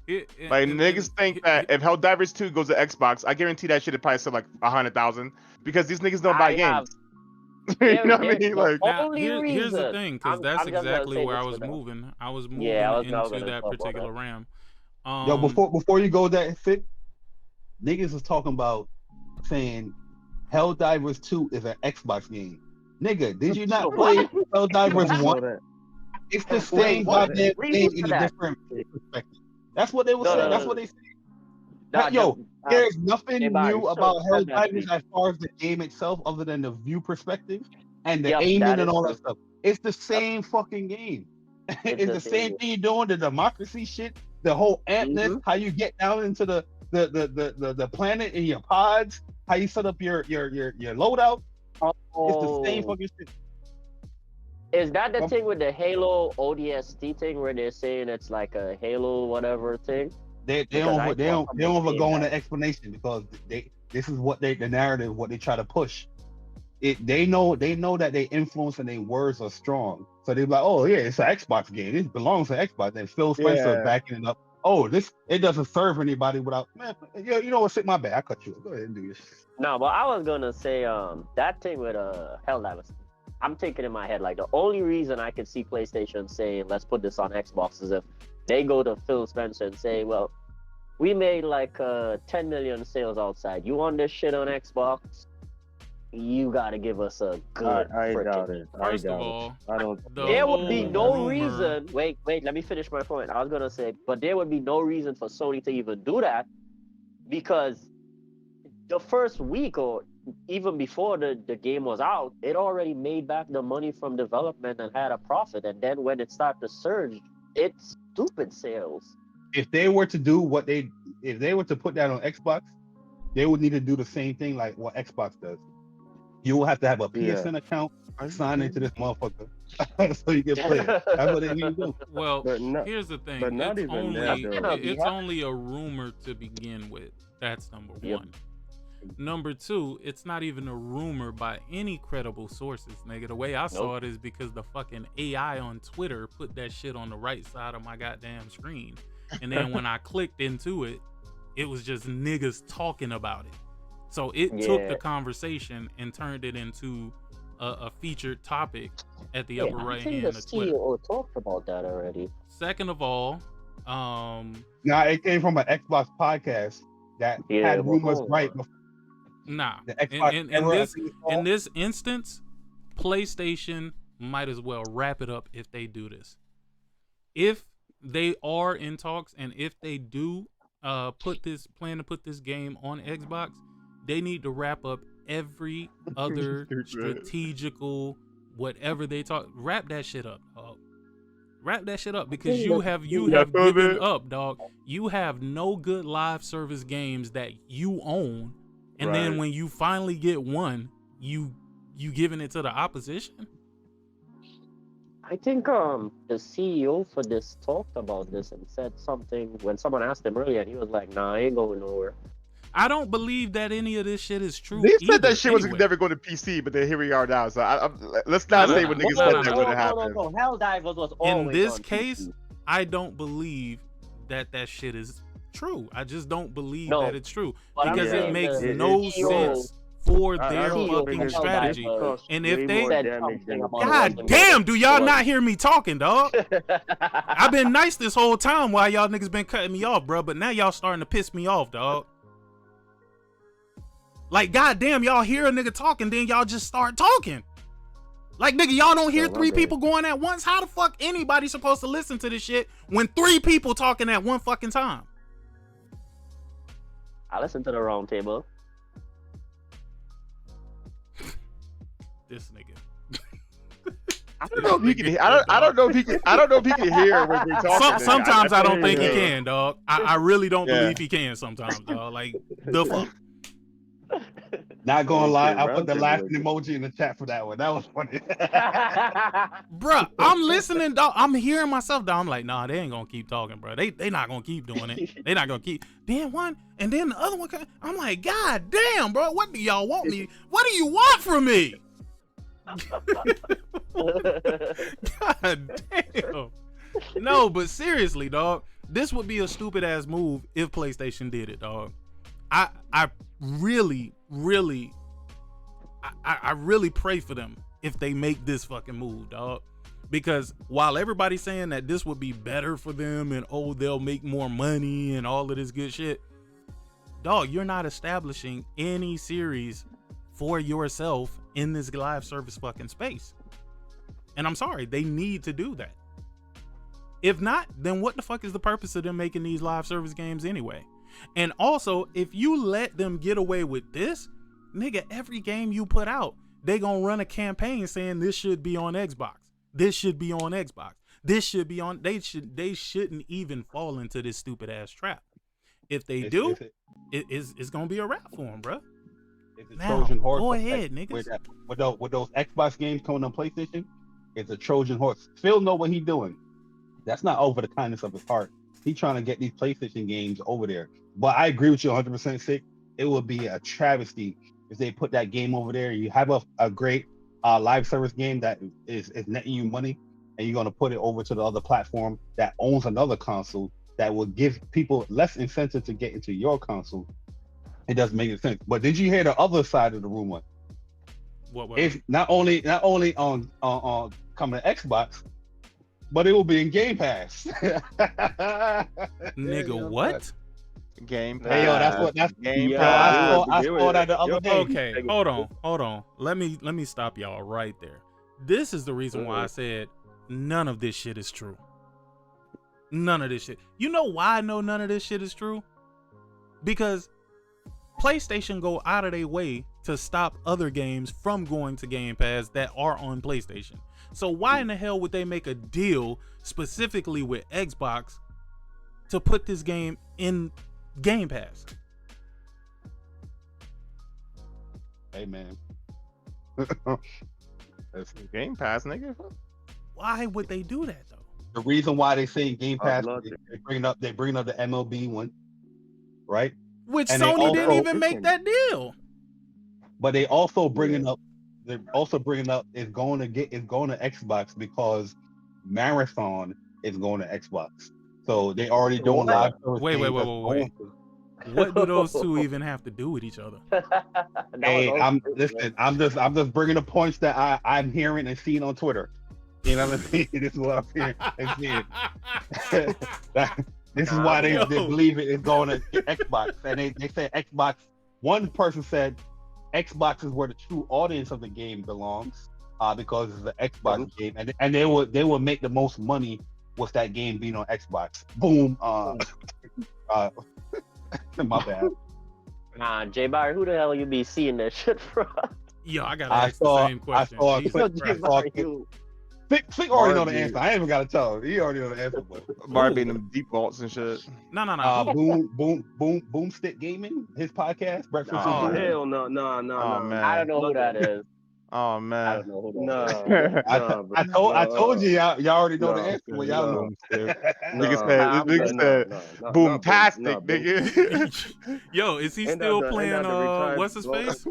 Like niggas think that if Helldivers 2 goes to Xbox, I guarantee that shit would probably sell like 100,000 because these niggas don't buy games. You know what I mean? Like, now, here's the thing, because that's exactly where I was moving. I was moving into that particular RAM. Yo, before you go that fit, niggas was talking about saying Helldivers 2 is an Xbox game. Nigga, did you not play Helldivers 1? It's the same goddamn game in a different perspective. That's what they were saying. That's what they said. Yo, there's nothing new about Helldivers as far as the game itself, other than the view perspective and the aiming and all that stuff. It's the same fucking game. It's the same thing you're doing. The democracy shit, the whole ampness, how you get down into the planet in your pods, how you set up your loadout. It's the same fucking shit. Is that the thing with the Halo ODST thing where they're saying it's like a Halo whatever thing? They don't ever go into explanation because this is what the narrative, what they try to push. They know that their influence and their words are strong. So they're like, oh yeah, it's an Xbox game. It belongs to Xbox. And Phil Spencer backing it up. Oh, it doesn't serve anybody without, man. You know what? Sit my bad. I cut you. Go ahead and do your shit. No, but I was gonna say that thing with Helldivers. I'm thinking in my head like the only reason I could see PlayStation saying let's put this on Xbox is if they go to Phil Spencer and say, well, we made like 10 million sales outside. You want this shit on Xbox? You gotta give us a good. I doubt it. First of all, I don't. There would be no reason. Wait. Let me finish my point. I was gonna say, but there would be no reason for Sony to even do that because the first week or even before the game was out, it already made back the money from development and had a profit. And then when it started to surge, it's stupid sales. If they were to do if they were to put that on Xbox, they would need to do the same thing like what Xbox does. You will have to have a PSN account, sign into this motherfucker, so you can play it. That's what they need to do. Well, here's the thing. It's only a rumor to begin with. That's number one. Number two, it's not even a rumor by any credible sources, nigga. The way I saw it is because the fucking AI on Twitter put that shit on the right side of my goddamn screen. And then when I clicked into it, it was just niggas talking about it. So it took the conversation and turned it into a featured topic at the upper right hand of Twitter. The CEO talked about that already. Second of all, nah, it came from an Xbox podcast that had rumors right before. Nah, in this instance, PlayStation might as well wrap it up if they do this. If they are in talks and if they do plan to put this game on Xbox, they need to wrap up every other strategical whatever they talk. Wrap that shit up, dog. Wrap that shit up because you have given up, dog. You have no good live service games that you own. And then when you finally get one, you giving it to the opposition? I think the CEO for this talked about this and said something when someone asked him earlier, and he was like, "Nah, I ain't going nowhere." I don't believe that any of this shit is true. They said that shit was never going to PC, but then here we are now. So let's not say what niggas said that would have happened. No. Helldivers was always in this on case, PC. I don't believe that shit is true. I just don't believe that it's true because it makes no sense for their fucking strategy. And if they, god damn, do y'all not hear me talking, dog? I've been nice this whole time while y'all niggas been cutting me off, bro. But now y'all starting to piss me off, dog. Like, goddamn, y'all hear a nigga talking, then y'all just start talking. Like, nigga, y'all don't hear three people going at once? How the fuck anybody supposed to listen to this shit when three people talking at one fucking time? I listened to the round table. This nigga. I don't know if he can. I don't know if he can. I don't know if he can hear when we're talking. Sometimes I don't think he can, dog. I really don't believe he can. Sometimes, dog. Like the fuck. Not gonna lie, I put the laughing emoji in the chat for that one. That was funny. Bruh, I'm listening, dog. I'm hearing myself, dog. I'm like, nah, they ain't gonna keep talking, bro. They not gonna keep doing it. They not gonna keep. Then one, and then the other one. I'm like, god damn, bro. What do y'all want me? What do you want from me? God damn. No, but seriously, dog. This would be a stupid ass move if PlayStation did it, dog. I really pray for them if they make this fucking move, dog. Because while everybody's saying that this would be better for them and they'll make more money and all of this good shit, dog, you're not establishing any series for yourself in this live service fucking space. And I'm sorry, they need to do that. If not, then what the fuck is the purpose of them making these live service games anyway? And also, if you let them get away with this, nigga, every game you put out, they gonna run a campaign saying this should be on Xbox. This should be on Xbox. This should be on. They shouldn't even fall into this stupid ass trap. If they do, it's gonna be a wrap for them, bro. It's a Trojan horse. Go ahead, niggas. With those Xbox games coming on PlayStation, it's a Trojan horse. Phil know what he's doing. That's not over the kindness of his heart. He's trying to get these PlayStation games over there. But I agree with you 100%, Sick. It would be a travesty if they put that game over there. You have a great live service game that is netting you money, and you're going to put it over to the other platform that owns another console that will give people less incentive to get into your console. It doesn't make any sense. But did you hear the other side of the rumor? What? If not only on coming to Xbox, but it will be in Game Pass. Nigga, what? Game Pass. Hey, yo, that's Game Pass. Pass. I saw that the other day. Okay, hold on. Let me stop y'all right there. This is the reason why I said none of this shit is true. None of this shit. You know why I know none of this shit is true? Because PlayStation go out of their way to stop other games from going to Game Pass that are on PlayStation. So why in the hell would they make a deal specifically with Xbox to put this game in Game Pass? Hey, man. That's Game Pass, nigga. Why would they do that though? The reason why they say Game Pass, they bring up the MLB one, right? Which And Sony didn't even make that deal. But they also bringing up it's going to Xbox because Marathon is going to Xbox. So they already doing live service. Wait. What do those two even have to do with each other? Hey, I'm just bringing the points that I'm hearing and seeing on Twitter. You know what I mean? This is what I'm hearing and seeing. This is why they believe it is going to Xbox. And they said Xbox. One person said Xbox is where the true audience of the game belongs, because it's the Xbox game, and they will make the most money with that game being on Xbox. Boom. My bad. Nah, J Bar, who the hell you be seeing that shit from? Yo, I gotta ask the same question. Flick already know the answer. I ain't even gotta tell him. He already know the answer. Barbie in them deep vaults and shit. No. Boomstick Gaming, his podcast, Breakfast. Oh hell no. Oh man, I don't know who that is. Oh man, I don't know who that is. I told you y'all already know the answer. Well, y'all know. Nigga said, boomtastic, nigga. Yo, is he still playing? What's his face?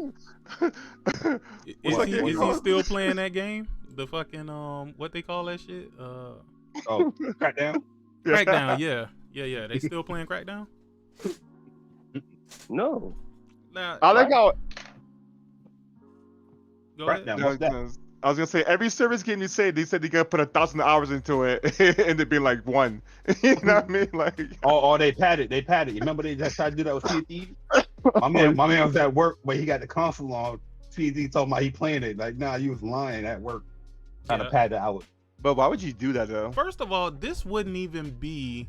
Is he still playing that game? The fucking what they call that shit? Crackdown. Crackdown, yeah. They still playing Crackdown? No. Now, I like how. Go ahead. I was gonna say every service game they said they gotta put 1,000 hours into it, and it'd be like one. You know what I mean? Like, they padded. You remember they just tried to do that with CT? My man was at work, but he got the console on. CT talking about he playing it. Like, nah, you was lying at work. Trying to pad the hours. But why would you do that though? First of all, this wouldn't even be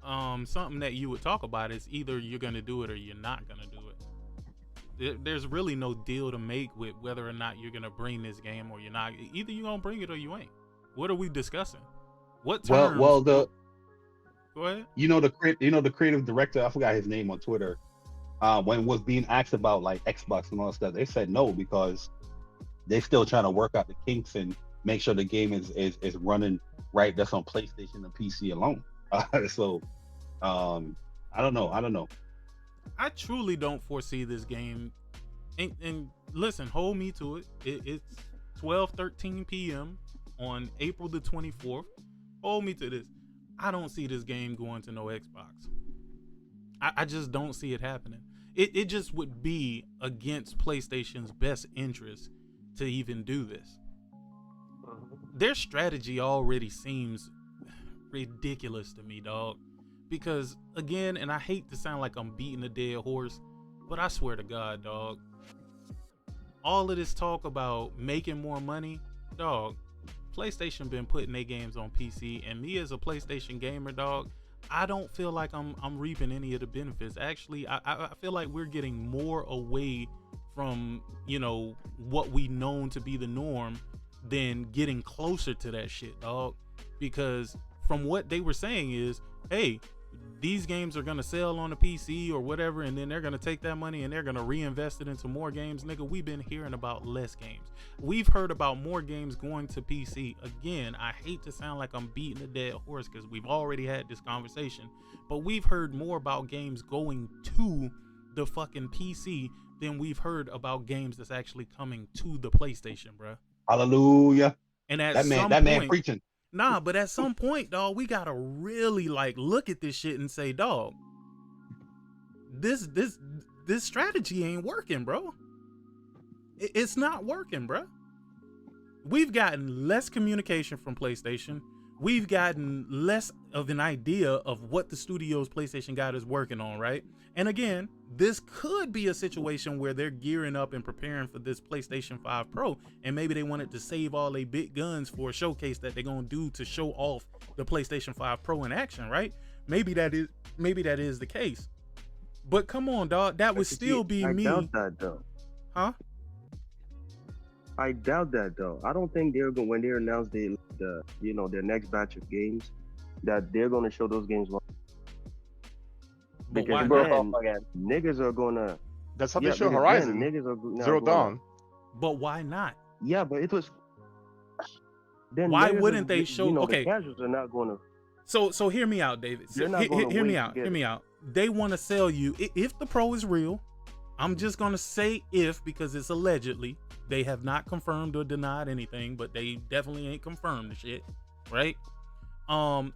something that you would talk about. It's either you're gonna do it or you're not gonna do it. There's really no deal to make with whether or not you're gonna bring this game or you're not. Either you're gonna bring it or you ain't. What are we discussing? What terms? Go ahead. You know the creative director, I forgot his name on Twitter. When was being asked about like Xbox and all that stuff, they said no because they're still trying to work out the kinks and make sure the game is running right. That's on PlayStation and PC alone. So I don't know. I truly don't foresee this game. And listen, hold me to it. It's 12:13 p.m. on April the 24th. Hold me to this. I don't see this game going to no Xbox. I just don't see it happening. It just would be against PlayStation's best interest to even do this. Their strategy already seems ridiculous to me, dog. Because, again, and I hate to sound like I'm beating a dead horse, but I swear to God, dog, all of this talk about making more money, dog, PlayStation been putting their games on PC, and me as a PlayStation gamer, dog, I don't feel like I'm reaping any of the benefits. Actually, I feel like we're getting more away from, you know, what we known to be the norm than getting closer to that shit, dog. Because from what they were saying is, hey, these games are gonna sell on the PC or whatever, and then they're gonna take that money and they're gonna reinvest it into more games. Nigga, we've been hearing about less games. We've heard about more games going to PC. Again, I hate to sound like I'm beating a dead horse because we've already had this conversation, but we've heard more about games going to the fucking PC than we've heard about games that's actually coming to the PlayStation, bruh. Hallelujah. And at that man preaching. Nah, but at some point, dog, we gotta really like look at this shit and say, dog, this strategy ain't working, bro. It's not working, bro. We've gotten less communication from PlayStation. We've gotten less of an idea of what the studios PlayStation got is working on, right? And again, this could be a situation where they're gearing up and preparing for this PlayStation 5 Pro, and maybe they wanted to save all their big guns for a showcase that they're gonna do to show off the PlayStation 5 Pro in action, right? Maybe that is the case. But come on, dog, that would still be me. I doubt that, though. Huh? I doubt that, though. I don't think they're going, when they announce their next batch of games, that they're gonna show those games. But because why niggas are gonna. That's how they show Horizon. Niggas are Zero Dawn. But why not? Yeah, but it was. Then why wouldn't they show? Okay, the casuals are not gonna. So hear me out, David. Hear me out. Hear me out. They want to sell you if the Pro is real. I'm just gonna say if, because it's allegedly. They have not confirmed or denied anything, but they definitely ain't confirmed the shit, right?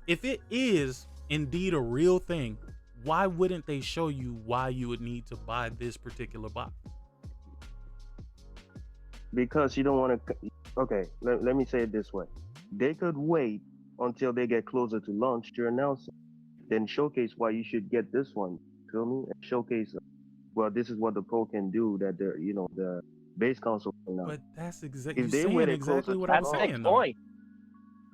If it is indeed a real thing, why wouldn't they show you why you would need to buy this particular box? Because you don't want to. Okay, let me say it this way: they could wait until they get closer to launch to announce it, then showcase why you should get this one. Feel me? And showcase, well, this is what the Pro can do that the base console can now. But that's exactly what I'm that's saying.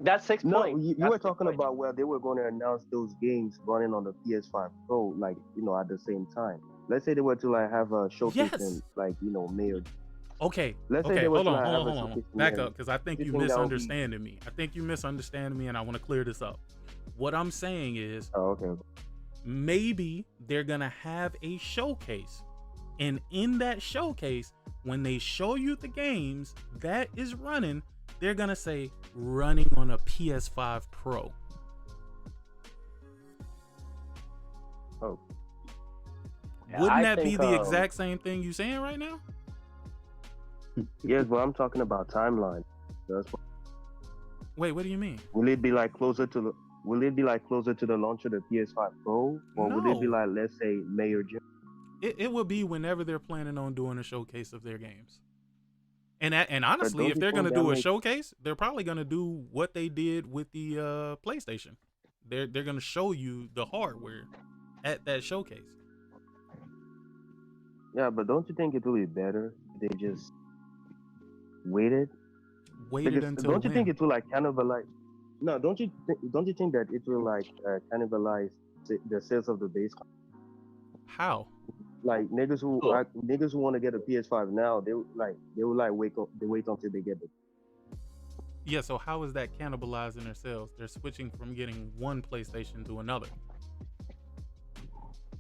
That's 6 points. You were talking about where they were going to announce those games running on the PS5 Pro, like, at the same time. Let's say they were to like have a showcase in May or. Okay. Let's say they were hold to on. have a Back up, because I think you misunderstanding me. I think you misunderstanding me, and I want to clear this up. What I'm saying is, maybe they're gonna have a showcase, and in that showcase, when they show you the games that is running, they're gonna say running on a PS5 Pro. Oh. Wouldn't that be the exact same thing you saying right now? Yes, but I'm talking about timeline. Wait, what do you mean? Will it be like closer to the launch of the PS5 Pro, or would it be like, let's say, May or June? It will be whenever they're planning on doing a showcase of their games. And honestly, if they're gonna do a showcase, they're probably gonna do what they did with the PlayStation. They're gonna show you the hardware at that showcase. Yeah, but don't you think it will be better if they just waited until? Don't you think it will like cannibalize? No, don't you think that it will like cannibalize the sales of the base? How? Like niggas who want to get a PS5 now, they will wait until they get it. Yeah, so how is that cannibalizing their sales? They're switching from getting one PlayStation to another.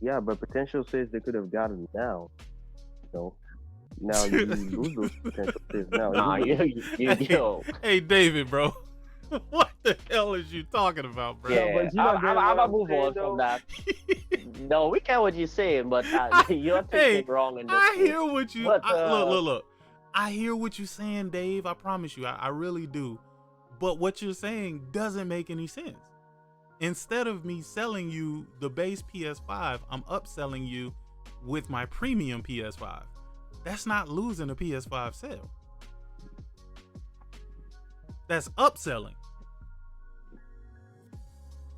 Yeah, but potential sales they could have gotten now. Now you lose those potential sales now. Hey, David, bro. What the hell is you talking about, bro? Yeah, I'm gonna move on from that. No, we get what you're saying, but you're thinking wrong in this. I hear what you. Look. I hear what you're saying, Dave. I promise you, I really do. But what you're saying doesn't make any sense. instead of me selling you the base PS5, I'm upselling you with my premium PS5. That's not losing a PS5 sale. That's upselling.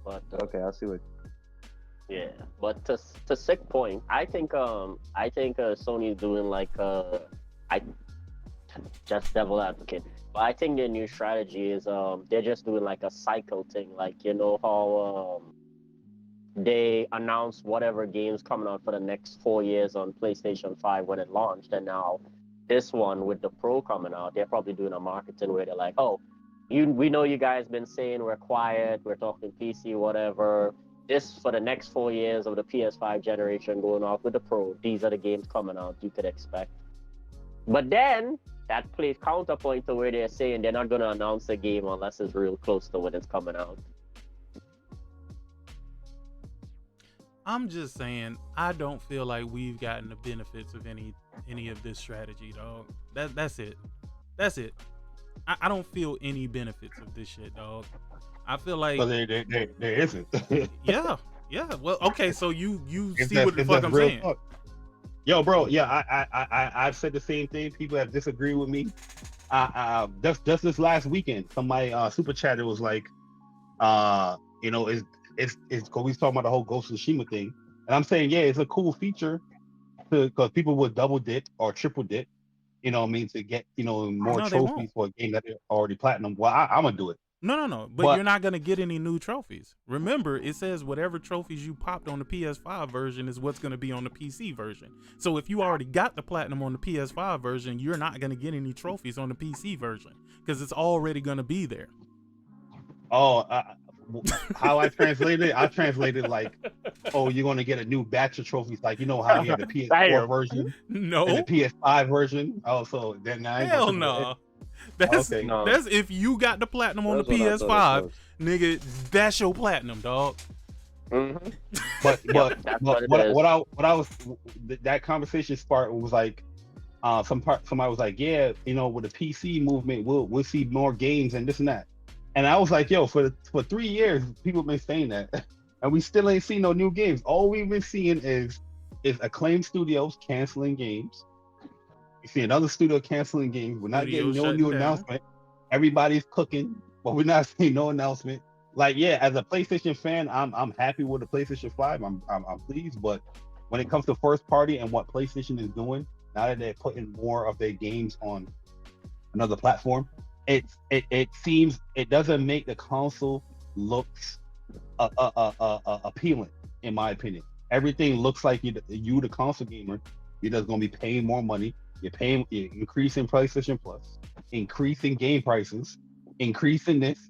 But Okay, I see what. yeah, but to sick point, I think Sony's doing like I just devil advocate, but I think their new strategy is they're just doing like a cycle thing, like you know how they announced whatever games coming out for the next 4 years on PlayStation 5 when it launched, and now this one with the Pro coming out, they're probably doing a marketing where they're like, oh, we know you guys been saying we're quiet, we're talking PC, whatever. This for the next 4 years of the PS5 generation going off with the Pro. These are the games coming out you could expect. But then that plays counterpoint to where they're saying they're not going to announce a game unless it's real close to when it's coming out. I'm just saying, I don't feel like we've gotten the benefits of any of this strategy, dog. That's it. That's it. I don't feel any benefits of this shit, dog. I feel like there isn't. yeah. Well, okay, so you see what the fuck I'm saying. Talk. Yo, bro, yeah, I've said the same thing. People have disagreed with me. Just this last weekend, somebody super chatter was like, you know, it's because we talking about the whole Ghost of Tsushima thing, and I'm saying, yeah, it's a cool feature because people would double dip or triple dip, you know what I mean, to get, you know, more trophies for a game that they're already platinum. Well, I'm gonna do it. No. But you're not gonna get any new trophies. Remember, it says whatever trophies you popped on the PS5 version is what's gonna be on the PC version. So if you already got the platinum on the PS5 version, you're not gonna get any trophies on the PC version because it's already gonna be there. Oh, how I translated like, oh, you're gonna get a new batch of trophies, like you know how you had the PS4 version, no, and the PS5 version. Oh, so then hell no. That's okay. That's if you got the platinum on the PS5, nigga. That's your platinum, dog. Mm-hmm. But what I was that conversation sparked was like, somebody was like, yeah, you know, with the PC movement, we'll see more games and this and that. And I was like, yo, for 3 years, people have been saying that, and we still ain't seen no new games. All we've been seeing is Acclaim Studios canceling games. We see another studio canceling games. We're not getting no new announcement. Everybody's cooking, but we're not seeing no announcement. Like, yeah, as a PlayStation fan, I'm happy with the PlayStation 5. I'm pleased, but when it comes to first party and what PlayStation is doing, now that they're putting more of their games on another platform, it seems it doesn't make the console looks appealing, in my opinion. Everything looks like you the console gamer, you're just gonna be paying more money. You're increasing PlayStation Plus, increasing game prices, increasing this,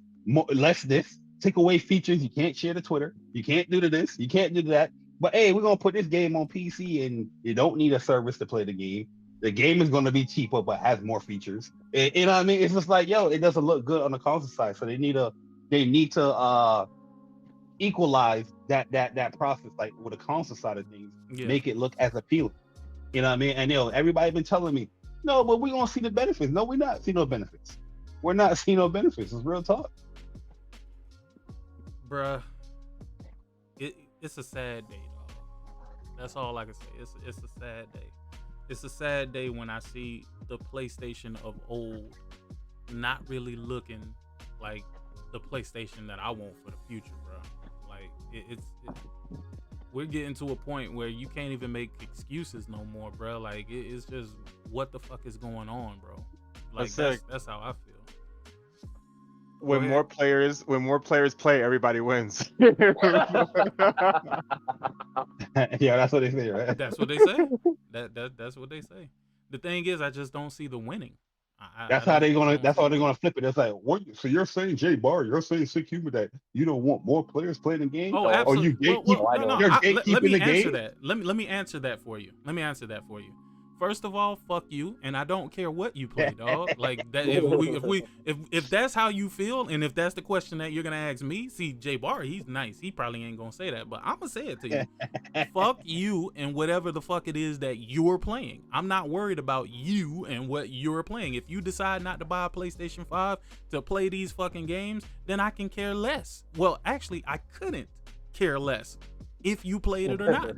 less this, take away features. You can't share to Twitter. You can't do this. You can't do that. But hey, we're gonna put this game on PC, and you don't need a service to play the game. The game is going to be cheaper, but has more features. You know what I mean? It's just like, yo, it doesn't look good on the console side, so they need to equalize that process, like with the console side of things, make it look as appealing. You know what I mean? And everybody been telling me, no, but we're gonna see the benefits. No, we're not seeing no benefits. We're not seeing no benefits. It's real talk, bruh. It's a sad day, dog. That's all I can say. It's a sad day. It's a sad day when I see the PlayStation of old not really looking like the PlayStation that I want for the future, bro. Like it's we're getting to a point where you can't even make excuses no more, bro. Like it's just what the fuck is going on, bro. Like that's how I feel. When more players play, everybody wins. Yeah, that's what they say, right? That's what they say. That's what they say. The thing is, I just don't see the winning. That's how they're gonna flip it. It's like, what? So you're saying, Jay Bar, you're saying Sickhumor, that you don't want more players playing the game? Oh, absolutely. Or you gatekeeping the game? Let me answer that for you. First of all, fuck you, and I don't care what you play, dog. Like that. If that's how you feel, and if that's the question that you're gonna ask me, see, Jay Bar, he's nice. He probably ain't gonna say that, but I'm gonna say it to you. Fuck you and whatever the fuck it is that you're playing. I'm not worried about you and what you're playing. If you decide not to buy a PlayStation 5 to play these fucking games, then I can care less. Well, actually, I couldn't care less if you played it or not.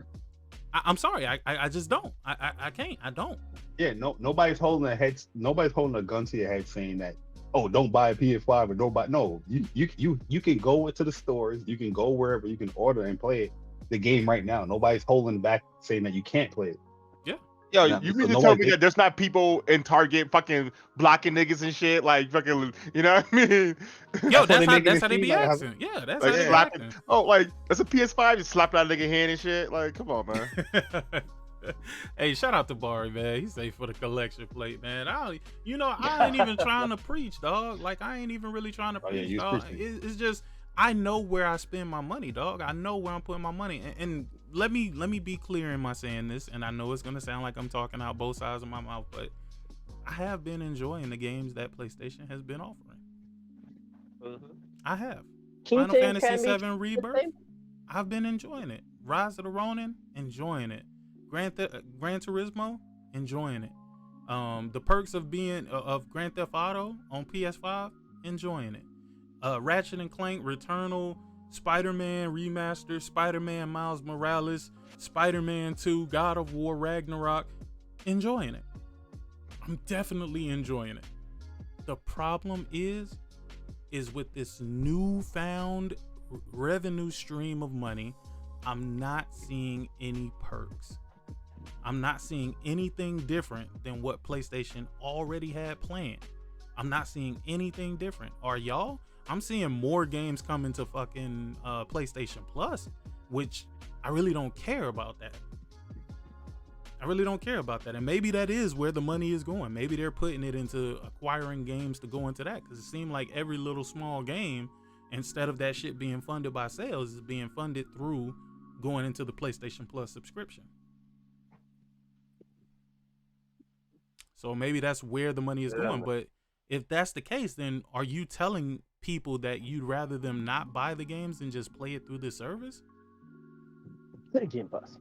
I'm sorry, I just don't. I can't. I don't. Yeah, nobody's holding a gun to your head saying that, oh, don't buy a PS5 or don't buy. No, you can go into the stores, you can go wherever, you can order and play the game right now. Nobody's holding back saying that you can't play it. Yo, you mean to tell me that there's not people in Target fucking blocking niggas and shit, like fucking, you know what I mean? Yo, that's how they be acting. Yeah, that's like how they be acting. Oh, like that's a PS5, just slap out a nigga hand and shit. Like, come on, man. Hey, shout out to Barry, man. He say for the collection plate, man. I ain't even trying to preach, dog. Like, I ain't even really trying to preach, dog. It's just I know where I spend my money, dog. I know where I'm putting my money, and let me be clear in my saying this, and I know it's gonna sound like I'm talking out both sides of my mouth, but I have been enjoying the games that PlayStation has been offering. I have. Final Fantasy VII Rebirth, I've been enjoying it. Rise of the Ronin, enjoying it. Gran Turismo, enjoying it. The perks of being of Grand Theft Auto on PS5, enjoying it. Ratchet and Clank, Returnal, Spider-Man Remastered, Spider-Man Miles Morales, Spider-Man 2, God of War Ragnarok, enjoying it. I'm definitely enjoying it. The problem is with this newfound revenue stream of money, I'm not seeing any perks. I'm not seeing anything different than what PlayStation already had planned. I'm not seeing anything different. Are y'all? I'm seeing more games coming to fucking PlayStation Plus, which I really don't care about that. I really don't care about that. And maybe that is where the money is going. Maybe they're putting it into acquiring games to go into that, because it seemed like every little small game, instead of that shit being funded by sales, is being funded through going into the PlayStation Plus subscription. So maybe that's where the money is going. But if that's the case, then are you telling people that you'd rather them not buy the games than just play it through the service? Game Pass.